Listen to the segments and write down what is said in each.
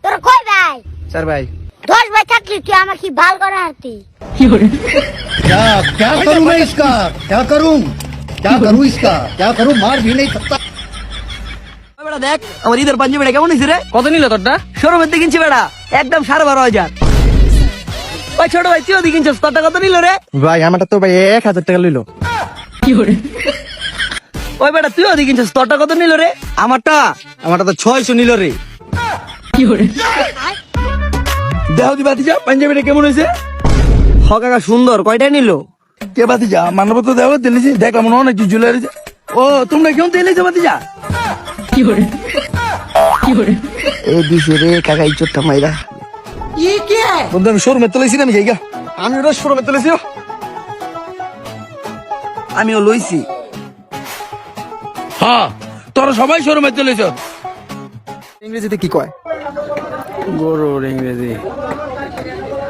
তোর কয় ভাই? 4 ভাই। 10 ভাই থাকলি তুই আমার কি ভাল করে হারতি? क्या क्या करूं मैं इसका क्या करूं इसका क्या करूं मार भी नहीं सकता বেড়া দেখ আমার ঈদের পাঞ্জাবিটা কেমন হয়েছে রে? কত নিল তোরটা? শোরুমের থেকে কিনছি বেড়া, একদম 12,500। ওই ছোট ভাই তুই ওদিকে কিনছিস, কত নিল রে? ভাই আমারটা তো ভাই 1000 টাকা লইলো। ওই বেটা তুই ওদিকে কিনছিস, তোরটা কত নিল রে? আমারটা তো 600 নিল রে। দেহ দি বাতিজা পাঞ্জাবিটা কেমন হয়েছে? হ কাকা সুন্দর, কয়টা নিল? কে বাতিজা মানব তো দেবো দিলেছি, দেখলাম অনেক কিছু ঝুলে রয়েছে। ও তোমরা কেমন দিলেছে বাতিজা? এ দিছে রে কাকা ইচ্ছটা মাইরা। বন্ধু আমি শোরুমে তুলেছি আমি যাইগা, আমি ওরা শোরুমে তুলেছি। আমিও লইছি। হ্যাঁ তোরা সবাই শোরুমে তুলেছ। ইংরেজিতে কি কয়? গরুর ইংরেজি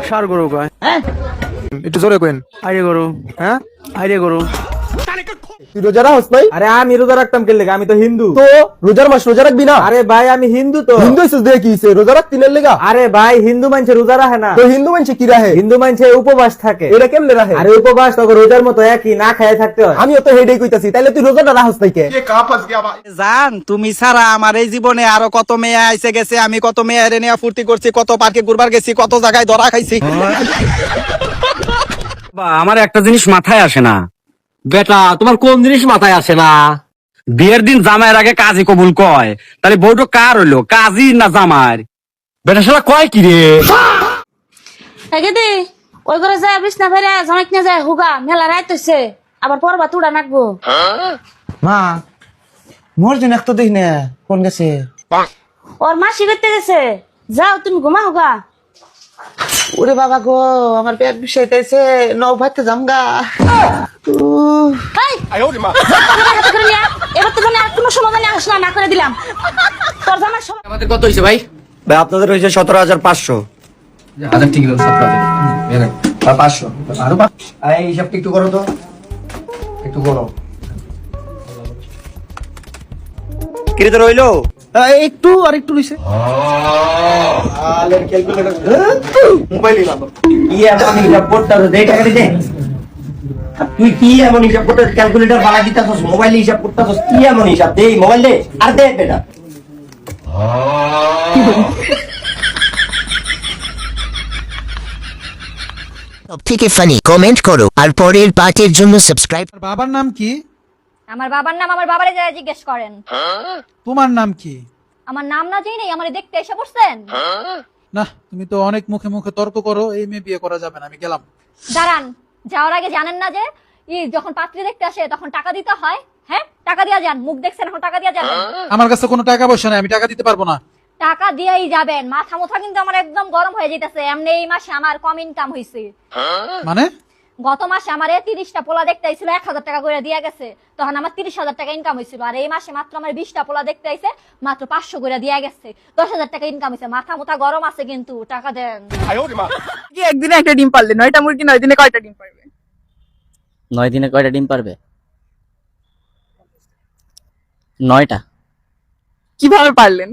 সার গরু কয়। একটু জোরে কইন। আইরে গরু। হ্যাঁ আইরে গরু। তুই রোজা রাখছ ভাই? আরে আমি রোজা রাখতাম কে লেগে? আমি তো হিন্দু। তো রোজার মাস রোজা রাখবি না? আরে ভাই আমি হিন্দু তো। হিন্দু হইছিস দেখে কি হইছে? রোজা রাখ তিনের লেগা? আরে ভাই হিন্দু মানছে রোজা রাখে না। তো হিন্দু মানছে কি রাখে? হিন্দু মানছে উপবাস থাকে। এটা কেমনে রাখে? আরে উপবাস তো রোজার মতো একই, না খায় থাকতে হয়। আমিও তো হেডেই কইতাছি, তাইলে তুই রোজাটা রাখছ নাই কে? জান তুমি ছাড়া আমার এই জীবনে আরো কত মেয়ে আইসে গেছে, আমি কত মেয়ে নিয়ে ফুর্তি করছি, কত পার্কে ঘুরবার গেছি, কত জায়গায় ধরা খাইছি। আমার একটা জিনিস মাথায় আসে না বেটা, তোমার কোন জিনিস মাথায় আসে না? বিয়ের দিন জামাইয়ের আগে কাজী কবুল কয়, তাহলে বউটা কার হইলো, কাজী না জামাইয়ের? বেটা শালা কয় কি রে? এগেদি ওই করে যায় বিছনা ফেরে জমাইক না যায় হুগা মেলা রাত হইছে, আবার পরবা তুড়া নাকবো। মা মোর জন একটা দেখ না কোন গেছে? ওর মাসি করতে গেছে, যাও তুমি ঘুমা হুগা। ওরে বাবা গো, আমার পেট বিষাইতেছে, নৌ ভাইতে জামগা। এবার তো মানে আর কোনো সময় মানে আসলা না করে দিলাম তোর জামার সময়। আমাদের কত হইছে ভাই? ভাই আপনাদের হয়েছে 17,500। আচ্ছা ঠিক আছে 17,000 500 আরো 500। এই হিসাবটা একটু করো তো, একটু করো। কিরে রইলো? একটু আর একটু রইছে। আলের ক্যালকুলেটর মোবাইলই ভালো। কি এমন হিসাব করতাছ? দে টাকা দে। তুই কি এমন হিসাব করতাছ? ক্যালকুলেটর বালা দিতাছস, মোবাইলে হিসাব করতাছস, কি এমন হিসাব? দে মোবাইল দে, আর দে বেটা। সবথেকে ফানি কমেন্ট করো আর পরের পার্টের জন্য সাবস্ক্রাইব। বাবার নাম কি? আমার বাবার নাম আমার বাবারে যারা জিজ্ঞেস করেন। তোমার নাম কি? আমার নাম না জেনে আমারে দেখতে এসে পড়ছেন? না তুমি তো অনেক মুখে মুখে তর্ক করো, এই মেয়ে বিয়ে করা যাবে না, আমি গেলাম। দাঁড়ান, যাওয়ার আগে জানেন না যে যখন পাত্রী দেখতে আসে তখন টাকা দিতে হয়? হ্যাঁ টাকা দিয়া যান, মুখ দেখছেন এখন টাকা দিয়া যাবেন। আমার কাছে কোনো টাকা পয়সা নাই, আমি টাকা দিতে পারবো না। টাকা দিয়েই যাবেন। মাথা মুথা কিন্তু আমার একদম গরম হয়ে যাইতেছে। এমনি এই মাসে আমার কম ইনকাম হইছে। মানে গত মাসে আমার 30টা পোলা দেখতে আইছিল, 1000 টাকা করে দিয়া গেছে, তখন আমার 30,000 টাকা ইনকাম হয়েছিল। আর এই মাসে মাত্র আমার 20টা পোলা দেখতে আইছে, মাত্র 500 করে দিয়া গেছে, 10,000 টাকা ইনকাম হয়েছে। মাথা মুথা গরম আছে কিন্তু টাকা দেন। একদিনে একটা ডিম পারলে 9টা মুরগি 9 দিনে কয়টা ডিম পারবে? 9 দিনে কয়টা ডিম পারবে? 9টা। কিভাবে পারলেন?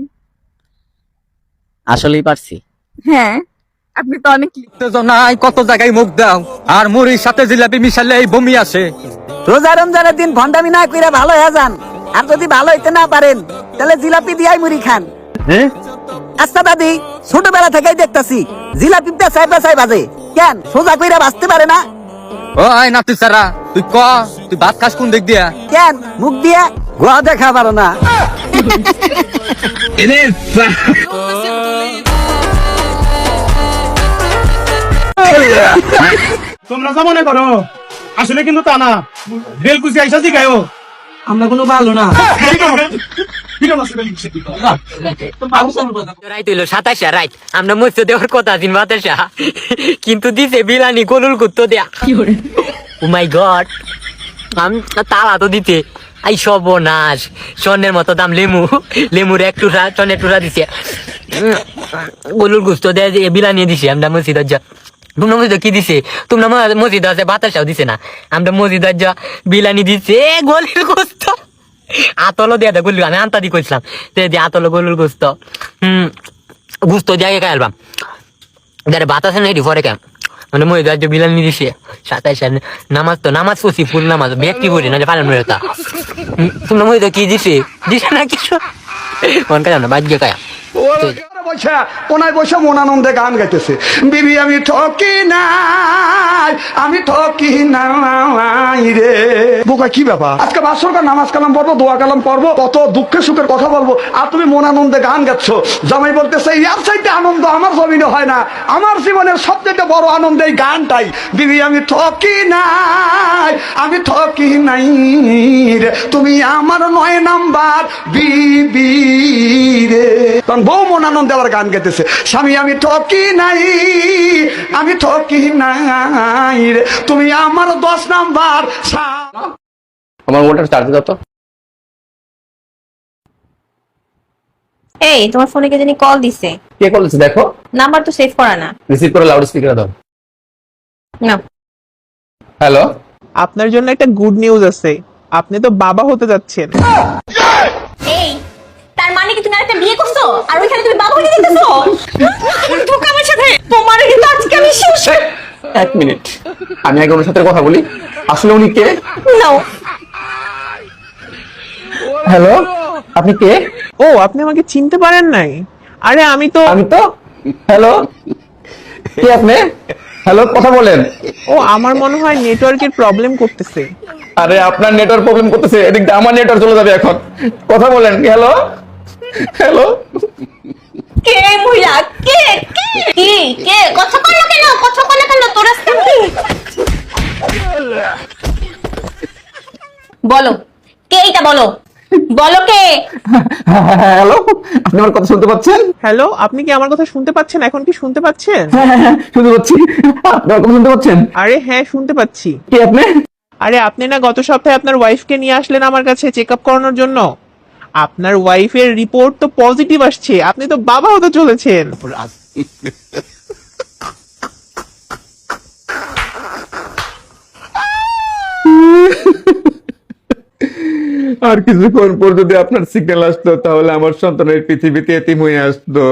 আসলেই পারছি। হ্যাঁ আপনি তো অনেক নাই কত জায়গায় মুখ দাও, আর মুড়ির সাথে জিলাপি মিশালে এই বমি আসে। রোজা রমজানের দিন ভন্ডামি না কইরা ভালো হয়ে যান। আর যদি ভালো হইতে না পারেন তাহলে জিলাপি দিয়াই মুড়ি খান। আচ্ছা দাদি, ছোটবেলা থেকেই দেখতাছি জিলাপি পেছাই পেছাই বাজে, কেন সোজা কইরা বাঁচতে পারে না? ওই নাতি সারা, তুই তুই ভাত খাস কোন দিক দিয়া? কেন মুখ দিয়ে গোয়া দেখা পারো না? তোমরা যা মনে করো আসলে কিন্তু তা না। বেলকুচি আইসা জিগায়ও আমরা কোনো ভালো না। রাইত হইলো 27 রাইত, আমরা মৎস্য দেওয়ার কথা দিন বাতাসা, কিন্তু দিছে বিলানি গলুল কুত্তো দেয়া। ও মাই গড, আমি তালা তো দিতে আই সর্বনাশ। স্বর্ণের মতো দাম লেমুর এক টুকরা, স্বর্ণের টুকরা দিছে, গলুল গুস্ত দেয় বিলানি দিছে। আমরা মসজিদ তোমরা মসজিদ কি দিছে? তোমরা মসজিদ আছে বাতাসাও দিছে না, আমরা মসজিদ বিলানি দিছে গলির গোস্ত। আতলো দিয়ে গুলি আমি আন্তা দি কইছিলাম, আতলো গলুর গোস্ত। গুস্ত জায়গায় খাই আলবাম যারা ভাত আছে না এটি পরে কেন মানে মই রাজ্য বিলানি দিছে 27 নামাজ পড়ছি ফুল নামাজ ব্যক্তি পড়ি না পালন করে তা তোমরা মই কি দিছে না কিছু মন কাজ না বাজ্য কায়া বসে ওনায় বসে মন আনন্দে গান গাইতেছে, বিবি আমি ঠকি নাই, আমি ঠকি নাই রে। বোকা কি ব্যাপার, আজকে বাসরকার নামাজ কালাম পড়বো, দোয়া কালাম পড়বো, কত দুঃখে সুখের কথা বলবো, আর তুমি মন আনন্দে গান গাচ্ছ। জামাই বলতেছে ইয়ার চাইতে আনন্দ আমার জমিনে হয় না, আমার জীবনের সবচেয়ে বড় আনন্দ এই গানটাই। বিবি আমি ঠকি নাই, আমি ঠকি নাই রে, তুমি আমার 9 নাম্বার বিবি রে। কারণ বউ মন আনন্দে আবার গান গাইতেছে, স্বামী আমি ঠকি নাই, আমি ঠকি নাই রে, তুমি আমার 10 নাম্বার। আমার মোবাইলটা চার্জে দাও তো। এই তোমার ফোনে কে জানি কল দিছে, কে করেছে দেখো, নাম্বার তো সেভ করা না। রিসিভ করে লাউড স্পিকারে দাও। না হ্যালো, আপনার জন্য একটা গুড নিউজ আছে, আপনি তো বাবা হতে যাচ্ছেন। এই তার মানে কি তুমি আরেকটা বিয়ে করছো আর ওইখানে তুমি বাবা হয়ে যেতেছো? ধোকা আমার সাথে, তোমার কিন্তু আজকে আমি শেষ। 1 মিনিট, আমি আগে ওনার সাথে কথা বলি। আসলে উনি কে? নাও। হ্যালো, আপনি কে? ও আপনি আমাকে চিনতে পারেন নাই? আরে আমি তো হ্যালো, কে আপনি? হ্যালো, কথা বলেন। ও আমার মনে হয় নেটওয়ার্কের প্রবলেম করতেছে। আরে আপনার নেটওয়ার্ক প্রবলেম করতেছে, এদিক দিয়ে আমার নেটওয়ার্ক চলে যাবে এখন। কথা বলেন। হ্যালো হ্যালো, কে মহিলা, কে কে কি কে কথা বলো কেন, কথা বলো কেন, তোর আজকে কি বলো, কে এটা বলো, বলো কে? হ্যালো, আপনি আমার কথা শুনতে পাচ্ছেন? হ্যালো, আপনি কি আমার কথা শুনতে পাচ্ছেন? এখন কি শুনতে পাচ্ছেন? শুনতে পাচ্ছি। আপনি আমার কথা শুনতে পাচ্ছেন? আরে হ্যাঁ শুনতে পাচ্ছি। কে আপনি? আরে আপনি না গত সপ্তাহে আপনার ওয়াইফকে নিয়ে আসলেন আমার কাছে চেক আপ করানোর জন্য? আপনার ওয়াইফের রিপোর্ট তো পজিটিভ আসছে, আপনি তো বাবা হতে চলেছেন। আর কিছুক্ষণ পর যদি আপনার সিগন্যাল আসতো তাহলে আমার সন্তানের পৃথিবীতে এতিম হয়ে আসতো।